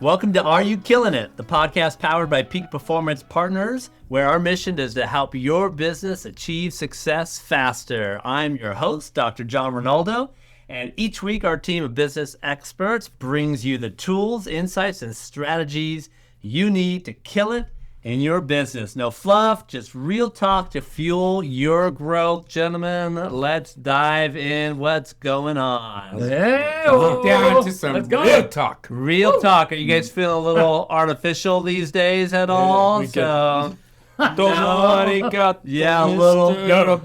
Welcome to Are You Killing It, the podcast powered by Peak Performance Partners, where our mission is to help your business achieve success faster. I'm your host, Dr. John Ronaldo, and each week our team of business experts brings you the tools, insights, and strategies you need to kill it in your business. No fluff, just real talk to fuel your growth. Gentlemen, let's dive in. What's going on? Yeah, we'll get down to some real talk. Real talk. Are you guys feeling a little artificial these days at all? Don't worry, got a little. We're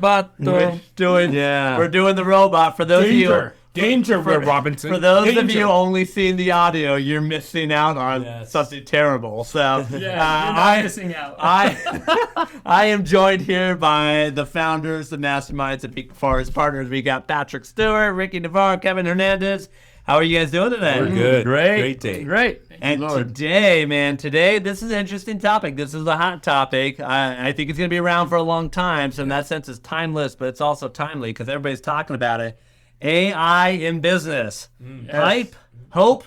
doing the robot. For those of you. Danger, Robinson. For those of you only seeing the audio, you're missing out on something terrible. So you're not missing out. I am joined here by the founders, the masterminds of Peak Performance Partners. We got Patrick Stewart, Ricky Navarro, Kevin Hernandez. How are you guys doing today? We're good. Great day. Great. And today, this is an interesting topic. This is a hot topic. I think it's going to be around for a long time. So in that sense, it's timeless, but it's also timely because everybody's talking about it. AI in business, hype, hope,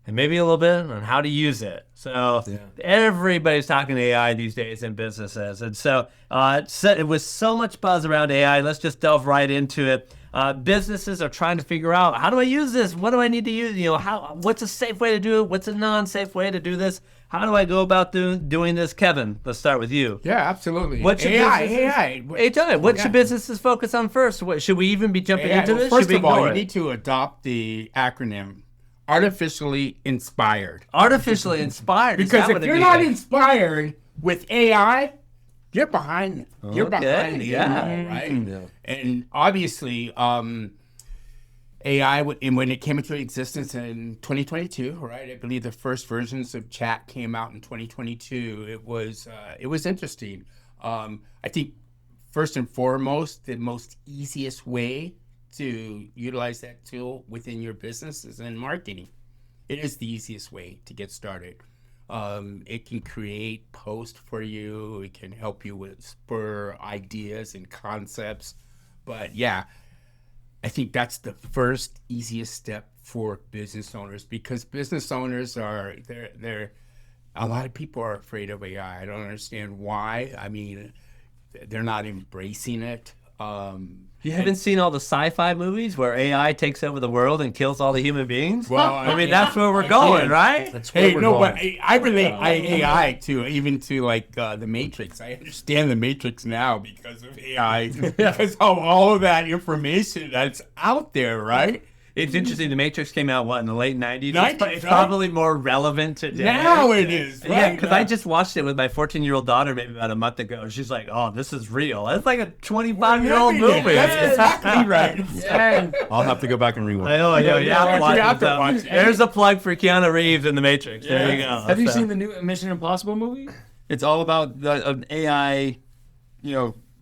and maybe a little bit on how to use it. So everybody's talking AI these days in businesses. And so it was so much buzz around AI. Let's just delve right into it. Businesses are trying to figure out, how do I use this? What do I need to use? What's a safe way to do it? What's a non-safe way to do this? How do I go about doing this? Kevin, let's start with you. Yeah, absolutely. What's your AI. What's your businesses focus on first? Should we even be jumping into this? First of all, you need to adopt the acronym artificially inspired. Artificially inspired. Because if you're not inspired with AI, you're behind. You're behind the eight ball, right? Yeah. And obviously, AI, when it came into existence in 2022, right? I believe the first versions of chat came out in 2022. It was interesting. I think first and foremost, the most easiest way to utilize that tool within your business is in marketing. It is the easiest way to get started. It can create posts for you. It can help you with spur ideas and concepts. But yeah, I think that's the first easiest step for business owners, because business owners they're a lot of people are afraid of AI. I don't understand why. I mean, they're not embracing it. You haven't seen all the sci-fi movies where AI takes over the world and kills all the human beings? Well, I mean, that's where we're going, right? That's where we're going. But I relate AI to like the Matrix. I understand the Matrix now because of AI, because of all of that information that's out there, right? It's interesting. The Matrix came out, in the late 90s? It's right? Probably more relevant today. Now it is, right? Yeah, because I just watched it with my 14-year-old daughter maybe about a month ago. She's like, oh, this is real. It's like a 25-year-old movie. That's exactly right. Yeah. I'll have to go back and rewatch. I know, you have to watch it. There's a plug for Keanu Reeves in The Matrix. Yeah. There you go. Have you seen the new Mission Impossible movie? It's all about an AI,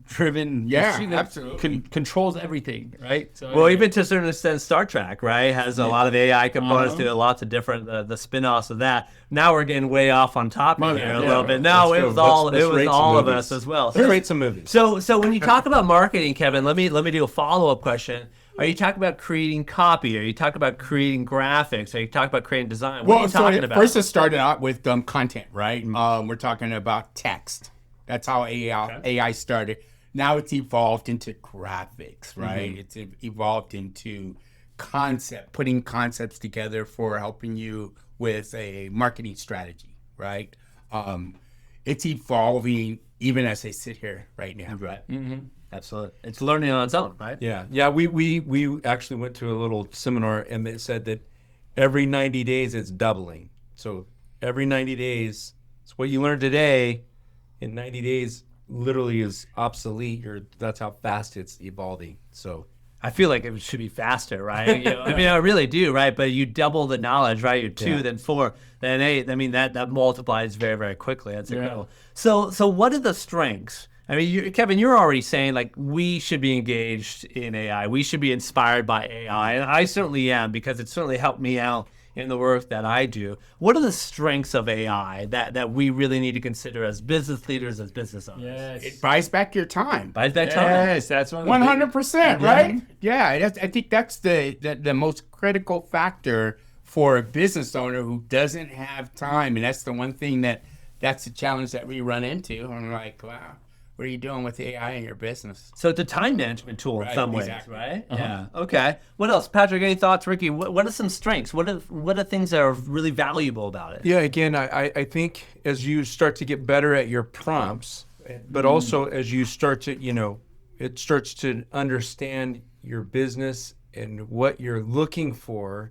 driven machine that absolutely controls everything, right? So, well, even to a certain extent, Star Trek, right, has a lot of AI components to it, lots of different the spin-offs of that. Now we're getting way off on topic here a little bit. No, it was all of us as well. Let's rate some movies. So when you talk about marketing, Kevin, let me do a follow-up question. Are you talking about creating copy? Are you talking about creating graphics? Are you talking about creating design? What are you talking about? First, it started out with content, right? We're talking about text. That's how AI started. Now it's evolved into graphics, right? Mm-hmm. It's evolved into putting concepts together for helping you with a marketing strategy, right? It's evolving even as I sit here right now. Right. Mm-hmm. Absolutely. It's learning on its own, right? Yeah. We actually went to a little seminar, and it said that every 90 days it's doubling. So every 90 days, it's what you learned today in 90 days literally is obsolete, or that's how fast it's evolving. So I feel like it should be faster, right? I mean, I really do, right? But you double the knowledge, right? You're 2, then 4, then 8. I mean, that multiplies very, very quickly. That's incredible. So what are the strengths? I mean, Kevin, you're already saying, like, we should be engaged in AI. We should be inspired by AI. And I certainly am, because it certainly helped me out in the work that I do. What are the strengths of AI that we really need to consider as business leaders, as business owners? Yes. It buys back your time. Buys back time. Yes, that's 100%, right? Yeah, I think that's the most critical factor for a business owner who doesn't have time, and that's the one thing that's the challenge that we run into. I'm like, wow, what are you doing with AI in your business? So it's a time management tool in Right, some ways, exactly. right? Yeah. Okay. What else, Patrick? Any thoughts, Ricky? What are some strengths? What are things that are really valuable about it? Yeah, again, I think as you start to get better at your prompts, but also as you start to, it starts to understand your business and what you're looking for.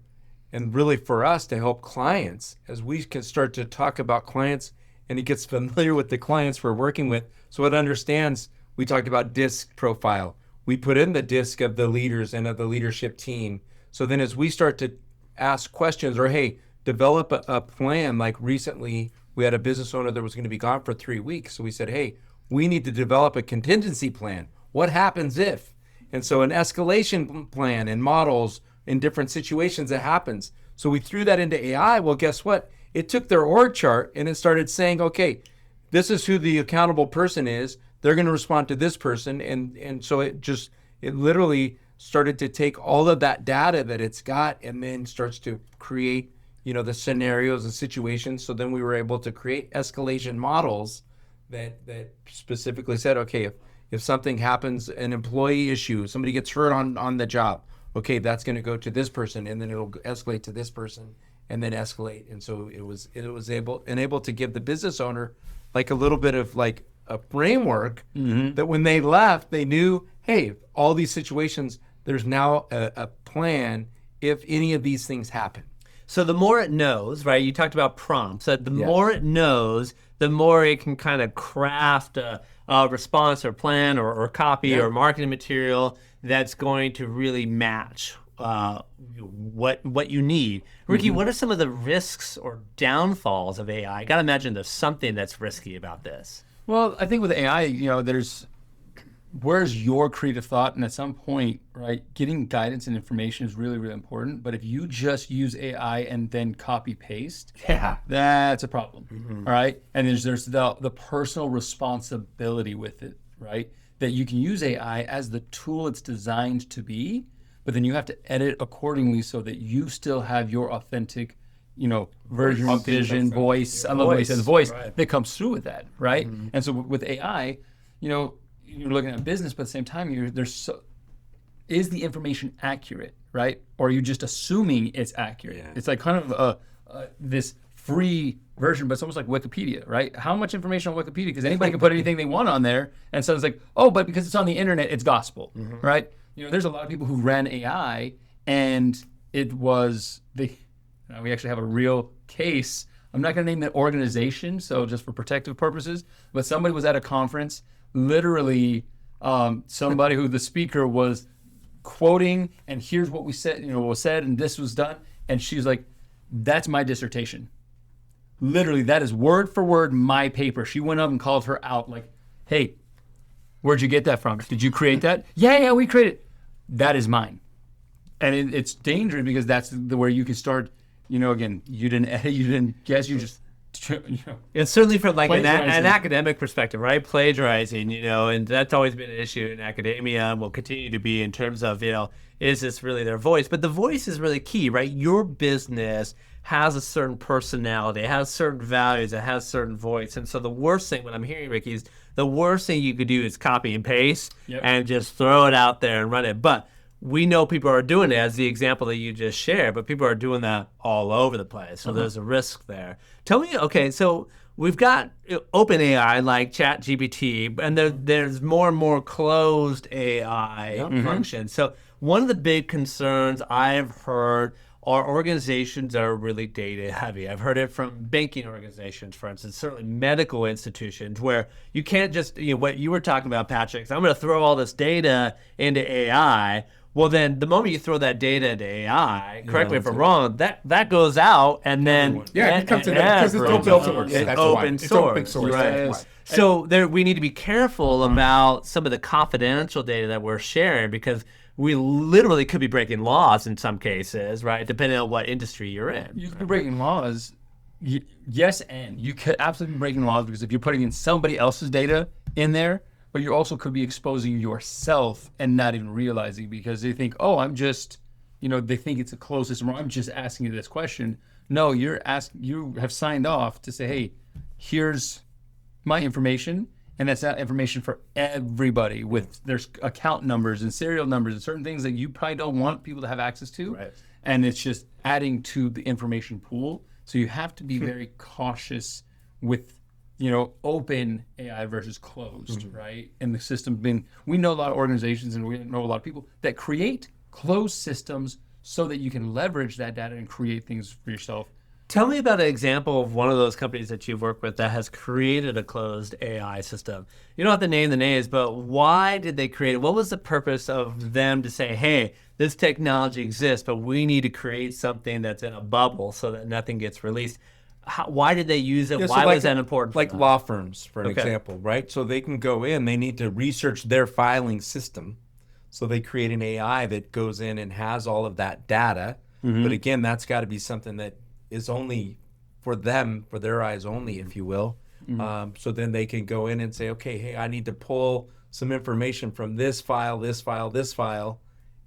And really for us to help clients, as we can start to talk about clients and it gets familiar with the clients we're working with. So it understands, we talked about DISC profile. We put in the DISC of the leaders and of the leadership team. So then as we start to ask questions or, hey, develop a plan, like recently we had a business owner that was going to be gone for 3 weeks. So we said, hey, we need to develop a contingency plan. What happens if? And so an escalation plan and models in different situations that happens. So we threw that into AI. Well, guess what? It took their org chart and it started saying, okay, this is who the accountable person is. They're going to respond to this person. And so it literally started to take all of that data that it's got and then starts to create, the scenarios and situations. So then we were able to create escalation models that specifically said, okay, if something happens, an employee issue, somebody gets hurt on the job, okay, that's going to go to this person, and then it'll escalate to this person, and then escalate. And so it was able to give the business owner like a little bit of like a framework that when they left, they knew, hey, all these situations, there's now a plan if any of these things happen. So the more it knows, right? You talked about prompts. The more it knows, the more it can kind of craft a response or plan or copy or marketing material that's going to really match what you need. Ricky, what are some of the risks or downfalls of AI? I got to imagine there's something that's risky about this. Well, I think with AI, there's where's your creative thought, and at some point, right, getting guidance and information is really, really important. But if you just use AI and then copy paste, that's a problem. All right, and there's the personal responsibility with it, right? That you can use AI as the tool it's designed to be, but then you have to edit accordingly so that you still have your authentic, version, vision, voice. I love what he says, voice that comes through with that, right? And so with AI, you're looking at business, but at the same time, is the information accurate, right? Or are you just assuming it's accurate? Yeah. It's like kind of this free version, but it's almost like Wikipedia, right? How much information on Wikipedia? Because anybody can put anything they want on there, and so it's like, oh, but because it's on the internet, it's gospel, right? There's a lot of people who ran AI, and it was we actually have a real case. I'm not going to name that organization, so just for protective purposes, but somebody was at a conference. Literally, somebody who the speaker was quoting, and here's what we said, was said, and this was done, and she's like, "That's my dissertation. Literally, that is word for word my paper." She went up and called her out, like, "Hey, where'd you get that from? Did you create that?" Yeah, we created it. That is mine, and it's dangerous because that's where you can start. Again, you didn't edit, you didn't guess, you just. It's certainly from like an academic perspective, right? Plagiarizing, and that's always been an issue in academia and will continue to be in terms of, is this really their voice? But the voice is really key, right? Your business has a certain personality, it has certain values, it has certain voice. And so the worst thing, what I'm hearing, Ricky, is the worst thing you could do is copy and paste and just throw it out there and run it. But we know people are doing it, as the example that you just shared, but people are doing that all over the place. So there's a risk there. Tell me, okay, so we've got OpenAI like ChatGPT, and there's more and more closed AI functions. So one of the big concerns I've heard are organizations that are really data heavy. I've heard it from banking organizations, for instance, certainly medical institutions, where you can't just, what you were talking about, Patrick, so I'm going to throw all this data into AI. Well, then the moment you throw that data into AI, correct me if I'm wrong, that goes out, and then it comes to because it's open source. It's open source, right? So we need to be careful about some of the confidential data that we're sharing, because we literally could be breaking laws in some cases, right? Depending on what industry you're in. You could be breaking laws, yes, and you could absolutely be breaking laws, because if you're putting in somebody else's data in there, but you also could be exposing yourself and not even realizing, because they think, oh, I'm just, they think it's a closed system, or I'm just asking you this question. No, you have signed off to say, hey, here's my information, and that's that information for everybody with there's account numbers and serial numbers and certain things that you probably don't want people to have access to. Right. And it's just adding to the information pool. So you have to be very cautious with, open AI versus closed, right? And the system we know a lot of organizations and we know a lot of people that create closed systems so that you can leverage that data and create things for yourself. Tell me about an example of one of those companies that you've worked with that has created a closed AI system. You don't have to name the names, but why did they create it? What was the purpose of them to say, hey, this technology exists, but we need to create something that's in a bubble so that nothing gets released? Why did they use it? Yeah, so Why like- was that important? Like for them? law firms, for an Okay. example, right? So they can go in, they need to research their filing system. So they create an AI that goes in and has all of that data. Mm-hmm. But again, that's got to be something that is only for them, for their eyes only, if you will. Mm-hmm. So then they can go in and say, okay, hey, I need to pull some information from this file, this file, this file,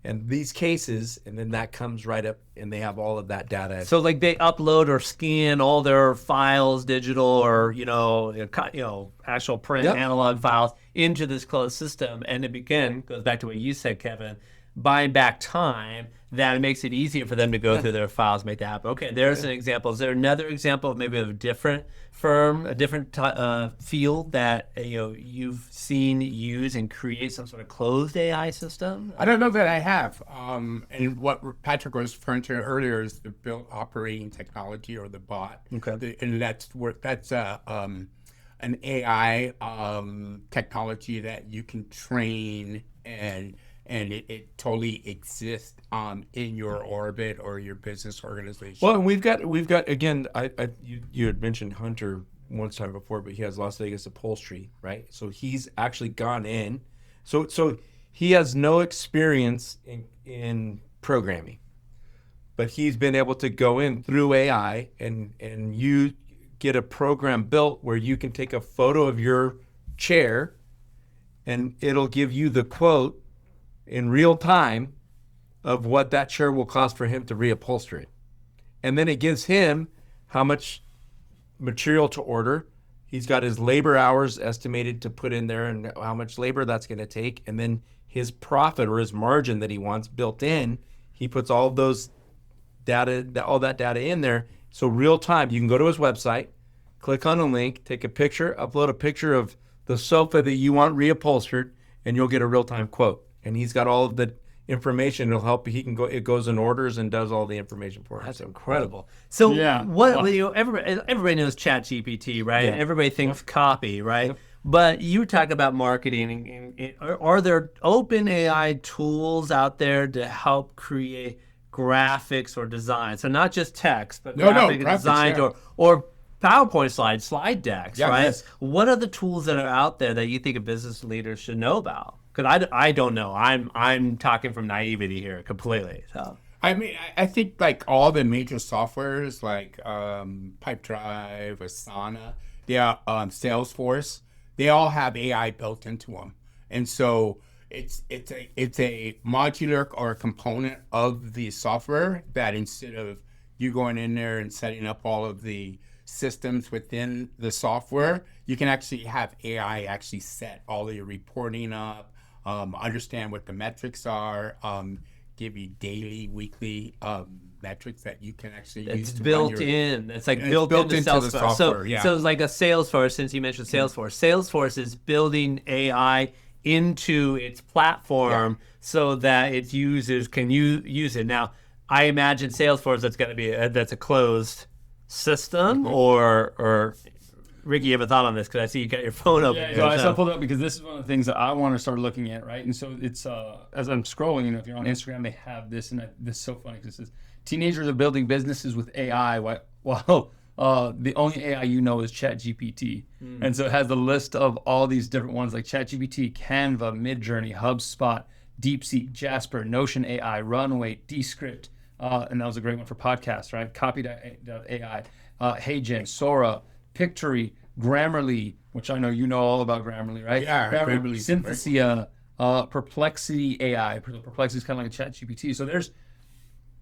and these cases, and then that comes right up, and they have all of that data. So like they upload or scan all their files, digital or actual print Yep. analog files into this closed system, and it goes back to what you said, Kevin, buying back time. That makes it easier for them to go through their files, make that happen. Okay, there's an example. Is there another example of maybe of a different firm, a different field that you've seen use and create some sort of closed AI system? I don't know that I have. And what Patrick was referring to earlier is the built operating technology, or the bot. Okay. And that's an AI technology that you can train, and it totally exists in your orbit or your business organization. Well, and we've got again. You had mentioned Hunter once time before, but he has Las Vegas Upholstery, right? So he's actually gone in. So he has no experience in programming, but he's been able to go in through AI and you get a program built where you can take a photo of your chair, and it'll give you the quote in real time of what that chair will cost for him to reupholster it. And then it gives him how much material to order. He's got his labor hours estimated to put in there and how much labor that's going to take. And then his profit or his margin that he wants built in, he puts all of those all that data in there. So real time, you can go to his website, click on a link, take a picture, upload a picture of the sofa that you want reupholstered, and you'll get a real-time quote. And he's got all of the information. It'll help. It goes in orders and does all the information for him. That's incredible. So Yeah. everybody knows ChatGPT, right? Yeah. Everybody thinks copy, right? But you talk about marketing. Are there open AI tools out there to help create graphics or design? So not just text, but graphic graphics, designs yeah. or PowerPoint slides, slide decks, Yeah, right? yes. What are the tools that are out there that you think a business leader should know about? Because I don't know. I'm talking from naivety here completely. So I mean, I think like all the major softwares like Pipedrive, Asana, Salesforce, they all have AI built into them, and so it's a modular or a component of the software that instead of you going in there and setting up all of the systems within the software, you can actually have AI actually set all of your reporting up, understand what the metrics are, give you daily, weekly metrics that you can actually use. it's to built run your, in. It's like It's built built into into the Salesforce. software, yeah. So it's like a Salesforce. Since you mentioned Salesforce, Salesforce is building AI into its platform so that its users can use it. Now, I imagine Salesforce that's a closed system, or Ricky, you have a thought on this? Because I see you got your phone open. Yeah, here, so I so- still pulled up because this is one of the things that I want to start looking at, right? And so it's as I'm scrolling, if you're on Instagram, they have this, and this is so funny because it says teenagers are building businesses with AI. Well, the only AI you know is ChatGPT, and so it has the list of all these different ones like ChatGPT, Canva, Midjourney, HubSpot, DeepSeek, Jasper, Notion AI, Runway, Descript, and that was a great one for podcasts, right? Copy.ai, HeyGen, Sora, Pictory, Grammarly, which I know you know all about Grammarly, right? Yeah,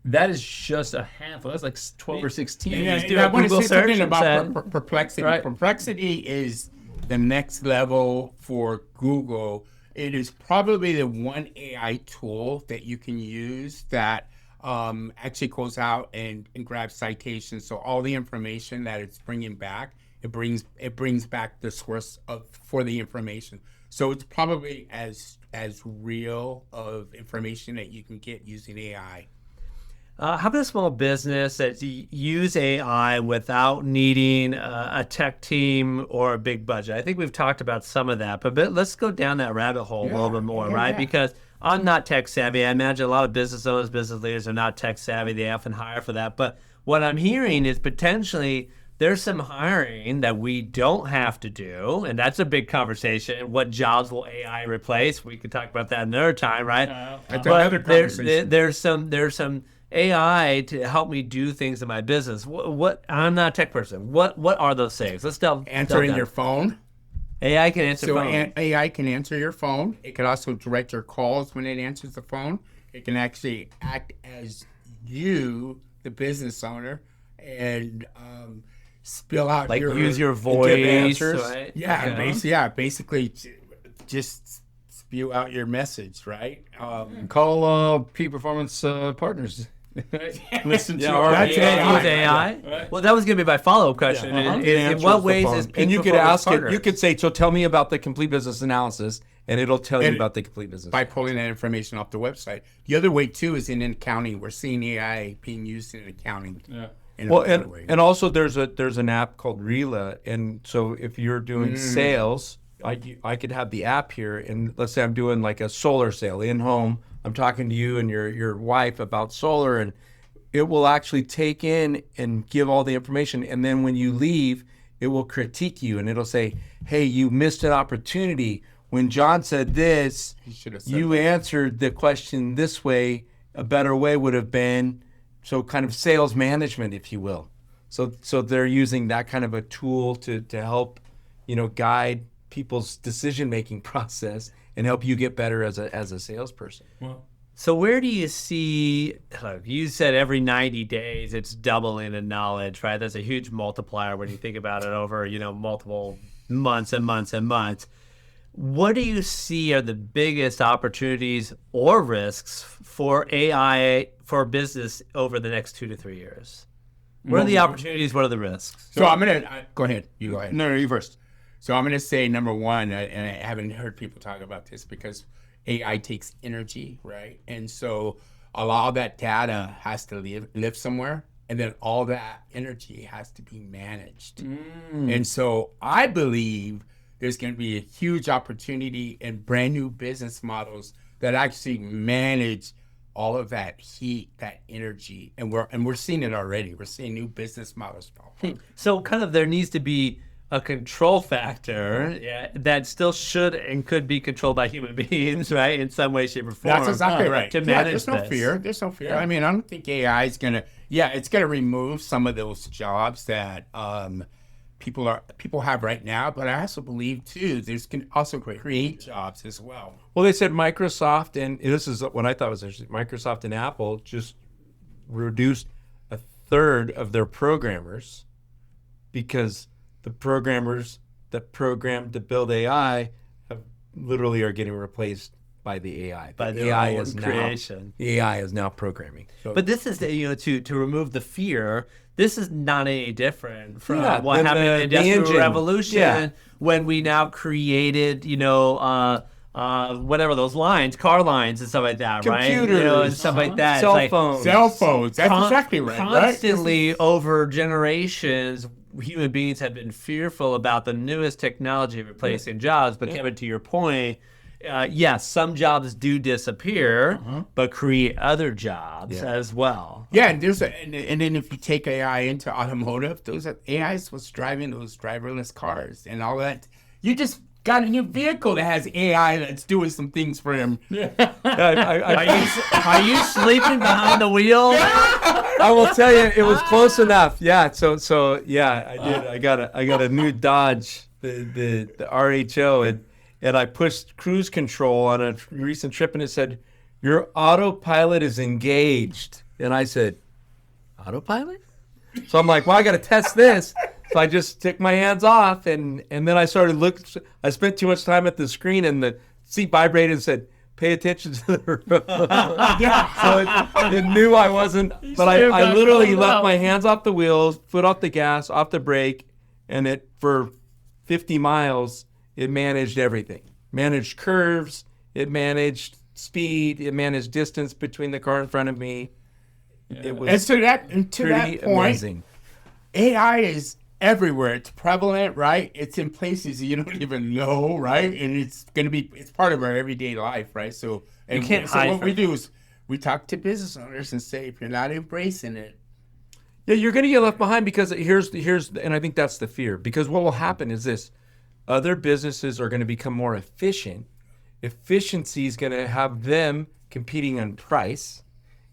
that is just a handful. That's like 12 or 16. Yeah, just do I a want to Google say search something and about say- Perplexity. Right. Perplexity is the next level for Google. It is probably the one AI tool that you can use that actually goes out and grabs citations. So all the information that it's bringing back, it brings back the source for the information. So it's probably as real of information that you can get using AI. How about a small business that use AI without needing a tech team or a big budget? I think we've talked about some of that, but let's go down that rabbit hole a little bit more, right? Yeah. Because I'm not tech savvy. I imagine a lot of business owners, business leaders are not tech savvy. They often hire for that. But what I'm hearing is potentially there's some hiring that we don't have to do, and that's a big conversation. What jobs will AI replace? We could talk about that another time, right? That's another But there's conversation. there's some AI to help me do things in my business. What I'm not a tech person. What are those things? Let's delve Answering down. your phone. AI can answer So phone. AI can answer your phone. It can also direct your calls when it answers the phone. It can actually act as you, the business owner, and spill out Like your use your give voice, answers. right? Basically, just spew out your message, right? Call peak performance partners. Listen to our that's AI. Use AI. AI. Well, that was going to be my follow-up question. In what ways is peak and you could performance ask it, partners? you could say, so tell me about the complete business analysis, and it'll tell you And- about the complete business. By pulling that information off the website. The other way too is in accounting. We're seeing AI being used in accounting. Yeah. In a Well, better way. and also there's an app called Rela, and so if you're doing sales, I could have the app here, and let's say I'm doing like a solar sale in home. I'm talking to you and your wife about solar, and it will actually take in and give all the information, and then when you leave, it will critique you, and it'll say, "Hey, you missed an opportunity. When John said this, should have said you answered the question this way. A better way would have been." So kind of sales management, if you will. So they're using that kind of a tool to help, guide people's decision-making process and help you get better as a salesperson. So where do you see, look, you said every 90 days it's doubling in knowledge, right? That's a huge multiplier when you think about it over, multiple months and months and months. What do you see are the biggest opportunities or risks for AI for business over the next 2 to 3 years? What are the opportunities? What are the risks? So I'm gonna go ahead. You go ahead. No, you first. So I'm gonna say number one, and I haven't heard people talk about this because AI takes energy, right? And so a lot of that data has to live somewhere, and then all that energy has to be managed. And so I believe there's going to be a huge opportunity in brand new business models that actually manage all of that heat, that energy, and we're seeing it already. We're seeing new business models. So kind of there needs to be a control factor that still should and could be controlled by human beings, right? In some way, shape, or form. That's exactly right. To manage there's no this. fear. There's no fear. I mean, I don't think AI is gonna. Yeah, it's gonna remove some of those jobs that people have right now. But I also believe too, there's can also create jobs as well. Well, they said Microsoft, and this is what I thought was interesting, Microsoft and Apple just reduced a third of their programmers because the programmers that programmed to build AI literally are getting replaced by the AI. By The their AI own is creation. The AI is now programming. So, But this is, to remove the fear. This is not any different from Yeah, what than happened in the the Industrial engine. Revolution Yeah. when we now created, whatever those lines, car lines and stuff like that, right? Computers, And stuff like that. It's cell like phones. Cell phones. That's con- exactly right. Constantly over generations, human beings have been fearful about the newest technology replacing jobs. But Kevin, to your point, yes, some jobs do disappear, but create other jobs as well. Yeah, and and then if you take AI into automotive, those are AI's what's driving those driverless cars and all that. You just got a new vehicle that has AI that's doing some things for him. Are you sleeping behind the wheel? I will tell you, it was close enough. Yeah. So yeah, I did. I got a new Dodge, the RHO, and I pushed cruise control on a recent trip, and it said, "Your autopilot is engaged." And I said, autopilot? So I'm like, well, I got to test this. So I just took my hands off, and then I started looking. I spent too much time at the screen, and the seat vibrated and said, pay attention to the road. So it knew I wasn't, but I literally left my hands off the wheels, foot off the gas, off the brake, and it for 50 miles, it managed everything. Managed curves, it managed speed, it managed distance between the car in front of me. It was And to that pretty point, amazing. AI is everywhere. It's prevalent, right? It's in places you don't even know, right? And it's part of our everyday life, right? So You can't hide what from we it. do is we talk to business owners and say, if you're not embracing it, Yeah, you're going to get left behind because here's, and I think that's the fear. Because what will happen is this: other businesses are going to become more efficient. Efficiency is going to have them competing on price,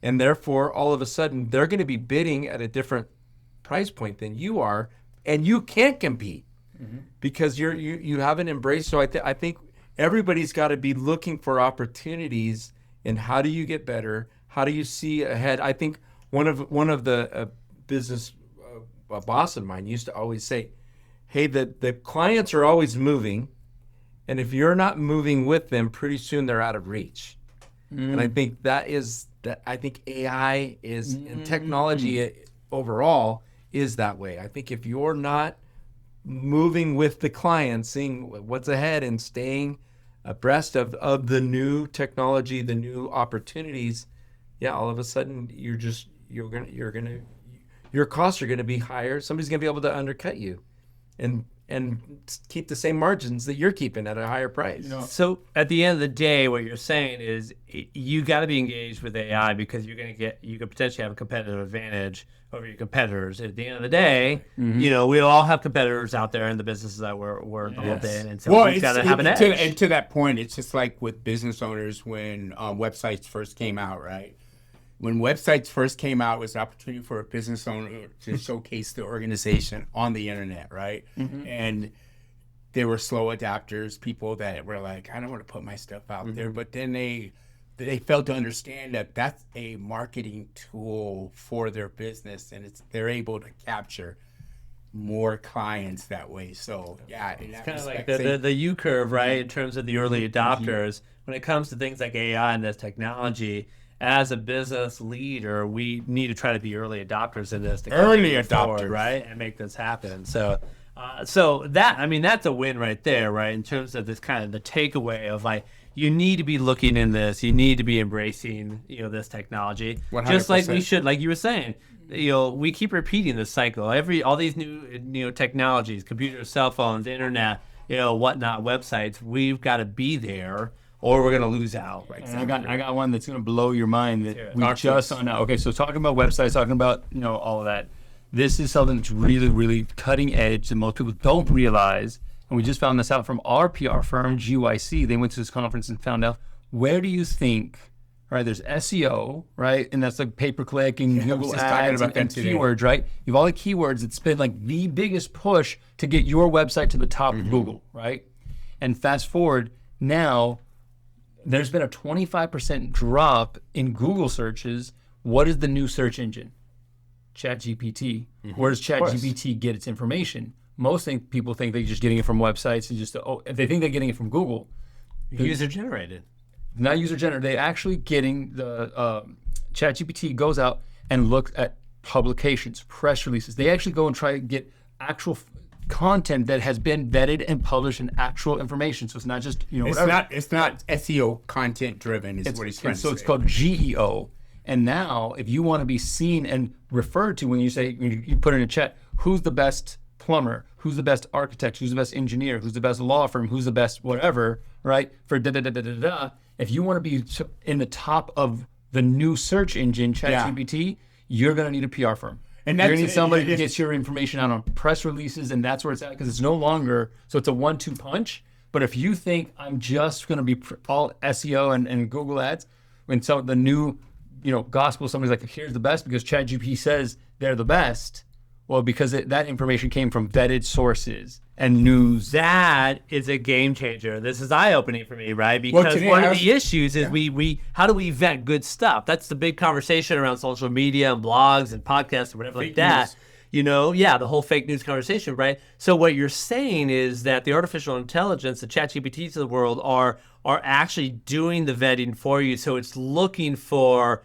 and therefore, all of a sudden, they're going to be bidding at a different price point than you are, and you can't compete because you haven't embraced. So I think everybody's got to be looking for opportunities in how do you get better, how do you see ahead. I think one of the business a boss of mine used to always say, hey, the clients are always moving, and if you're not moving with them, pretty soon they're out of reach. And I think I think AI is, and technology overall is that way. I think if you're not moving with the client, seeing what's ahead and staying abreast of the new technology, the new opportunities, yeah, all of a sudden your costs are gonna be higher. Somebody's gonna be able to undercut you, and keep the same margins that you're keeping at a higher price. So at the end of the day, what you're saying is you got to be engaged with AI because you could potentially have a competitive advantage over your competitors. At the end of the day, we all have competitors out there in the businesses that we're involved in, and so we've got to have an edge. And to that point, it's just like with business owners when websites first came out, right? When websites first came out, it was an opportunity for a business owner to showcase the organization on the internet, right? And there were slow adapters, people that were like, I don't want to put my stuff out there. But then they failed to understand that that's a marketing tool for their business, and they're able to capture more clients that way. So yeah, in that Kind of like respect, the U curve, right? In terms of the early adopters, when it comes to things like AI and this technology, as a business leader, we need to try to be early adopters in this. Early move forward, adopters. right, and make this happen. So that's a win right there, right? In terms of this kind of the takeaway of like, you need to be looking in this, you need to be embracing, this technology, 100%. just like we should, like you were saying. We keep repeating this cycle. All these new technologies, computers, cell phones, internet, whatnot, websites. We've got to be there, or we're gonna lose out. And I got one that's gonna blow your mind that we Talk to just us. found out. Okay, so talking about websites, talking about all of that. This is something that's really, really cutting edge that most people don't realize. And we just found this out from our PR firm, GYC. They went to this conference and found out, where do you think, right? There's SEO, right? And that's like pay-per-click and I was Google just talking ads about and that today. keywords, right? You have all the keywords that's been like the biggest push to get your website to the top of Google, right? And fast forward, now there's been a 25% drop in Google searches. What is the new search engine? ChatGPT. Where does ChatGPT get its information? Most people think they're just getting it from websites and if they think they're getting it from Google. User generated. Not user generated. They're actually getting the ChatGPT goes out and looks at publications, press releases. They actually go and try to get actual content that has been vetted and published in actual information. So it's not just whatever. It's not SEO content driven. Is what he's trying to say. So it's called GEO. And now, if you want to be seen and referred to when you put in a chat, who's the best plumber, who's the best architect, who's the best engineer, who's the best law firm, who's the best whatever, right? For da-da-da-da-da-da. If you want to be in the top of the new search engine, ChatGPT, you're going to need a PR firm. And you're going that's- to need somebody who gets your information out on press releases, and that's where it's at, because it's no longer, so it's a 1-2 punch. But if you think I'm just going to be all SEO and Google ads, when the new gospel, somebody's like, here's the best because ChatGPT says they're the best. Well, because that information came from vetted sources and news. That is a game changer. This is eye-opening for me, right? Because today one I of was- the issues is we how do we vet good stuff? That's the big conversation around social media and blogs and podcasts or whatever like that. news. You know, yeah, the whole fake news conversation, right? So what you're saying is that the artificial intelligence, the ChatGPTs of the world are actually doing the vetting for you. So it's looking for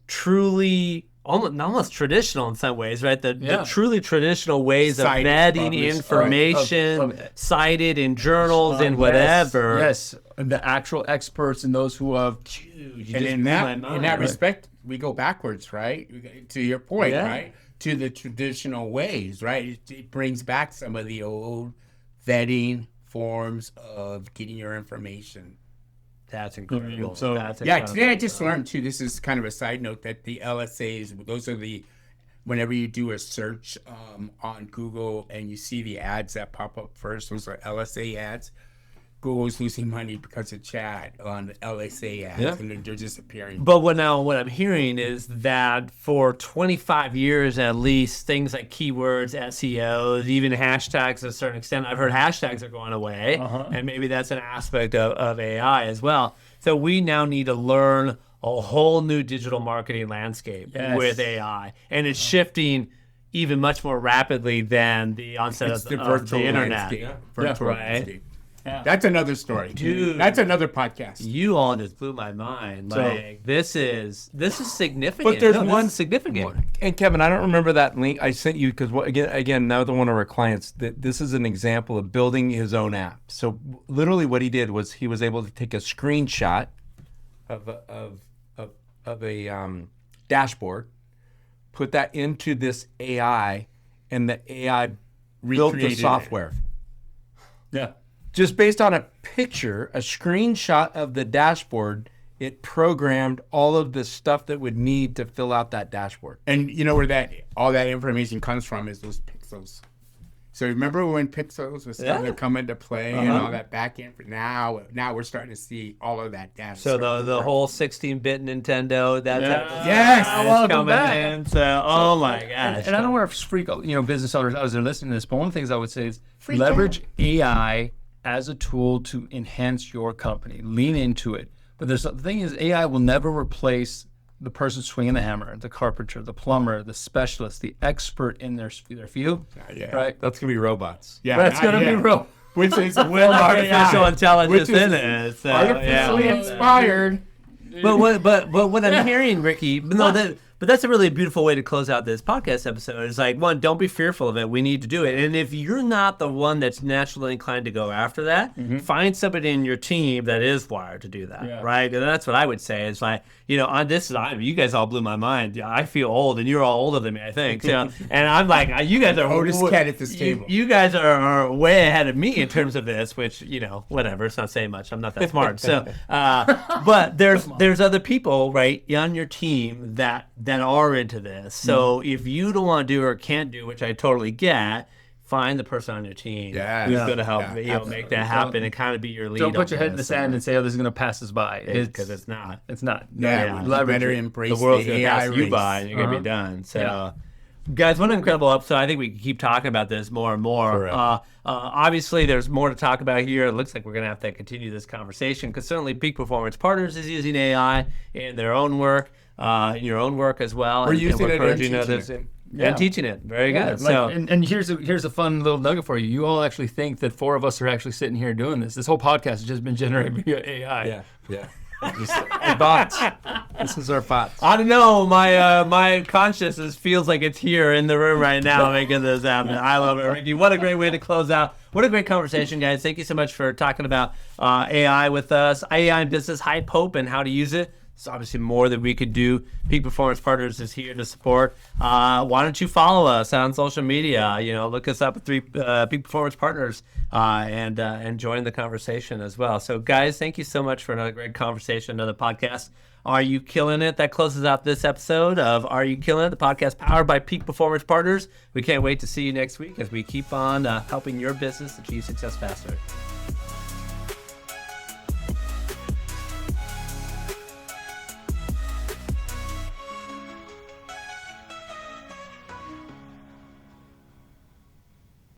truly almost traditional in some ways, right? The truly traditional ways Cited of vetting published, information, of- cited in journals and whatever. Yes, the actual experts and those who have. And in that respect, we go backwards, right? To your point, Yeah. right? To the traditional ways, right? It brings back some of the old vetting forms of getting your information. That's incredible. So- That's Yeah, incredible. today I just learned too. This is kind of a side note that the LSAs, those are whenever you do a search on Google and you see the ads that pop up first, those are LSA ads. Google's losing money because of chat on the LSA ads, Yeah. and they're disappearing. But what I'm hearing is that for 25 years at least, things like keywords, SEOs, even hashtags to a certain extent, I've heard hashtags are going away, and maybe that's an aspect of AI as well. So we now need to learn a whole new digital marketing landscape with AI, and it's shifting even much more rapidly than the onset It's of the the virtual internet. landscape. Virtual right. landscape. That's another story. Dude. That's another podcast. You all just blew my mind. Like this is significant. But there's this one is significant. And Kevin, I don't remember that link I sent you because again, another one of our clients. That this is an example of building his own app. So literally, what he did was he was able to take a screenshot of a dashboard, put that into this AI, and the AI built the Recreated it. software. Yeah. Just based on a picture, a screenshot of the dashboard, it programmed all of the stuff that would need to fill out that dashboard. And you know where all that information comes from is those pixels. So remember when pixels was starting to come into play and all that back end? Now we're starting to see all of that data. So the whole 16-bit Nintendo, that's Yes, welcome coming back. in. So oh my gosh. And I don't want to freak out, business owners as they're listening to this, but one of the things I would say is Freak leverage AI as a tool to enhance your company. Lean into it. But the thing is, AI will never replace the person swinging the hammer, the carpenter, the plumber, the specialist, the expert in their field. Yeah. Right? That's gonna be robots. Yeah, That's going to be real. Which is with artificial intelligence Which is in it. So, artificially yeah. inspired. But what I'm hearing, Ricky, but that's a really beautiful way to close out this podcast episode. It's like, one, don't be fearful of it. We need to do it. And if you're not the one that's naturally inclined to go after that, find somebody in your team that is wired to do that, right? And that's what I would say. It's like, on this side, you guys all blew my mind. I feel old, and you're all older than me, I think. So, and I'm like, you guys are Oldest cat at this table. You guys are way ahead of me in terms of this, which whatever. It's not saying much. I'm not that smart. So, but there's other people right on your team that are into this. So if you don't want to do or can't do, which I totally get, find the person on your team Yeah. who's going to help Yeah, make that happen and kind of be your lead. Don't put on your head in the this. sand and say, oh, this is going to pass us by. Because it's not. It's not. Yeah, we Leverage better it. embrace The world's the going to AI pass you race. by and you're going to be done. So, guys, what an incredible episode. I think we can keep talking about this more and more. Obviously, there's more to talk about here. It looks like we're going to have to continue this conversation because certainly Peak Performance Partners is using AI in their own work, in your own work as well. We're using it and encouraging teaching others it. and teaching it. Very good. Like, So, and here's a fun little nugget for you. You all actually think that 4 of us are actually sitting here doing this. This whole podcast has just been generated via AI. Yeah. Bots. This is our bots. I don't know. My consciousness feels like it's here in the room right now making this happen. I love it, Ricky. What a great way to close out. What a great conversation, guys. Thank you so much for talking about AI with us, AI in business, hype, hope, and how to use it. It's obviously more that we could do. Peak Performance Partners is here to support. Why don't you follow us on social media? Look us up at Peak Performance Partners and join the conversation as well. So, guys, thank you so much for another great conversation, another podcast. Are You Killing It? That closes out this episode of Are You Killing It? The podcast powered by Peak Performance Partners. We can't wait to see you next week as we keep on helping your business achieve success faster.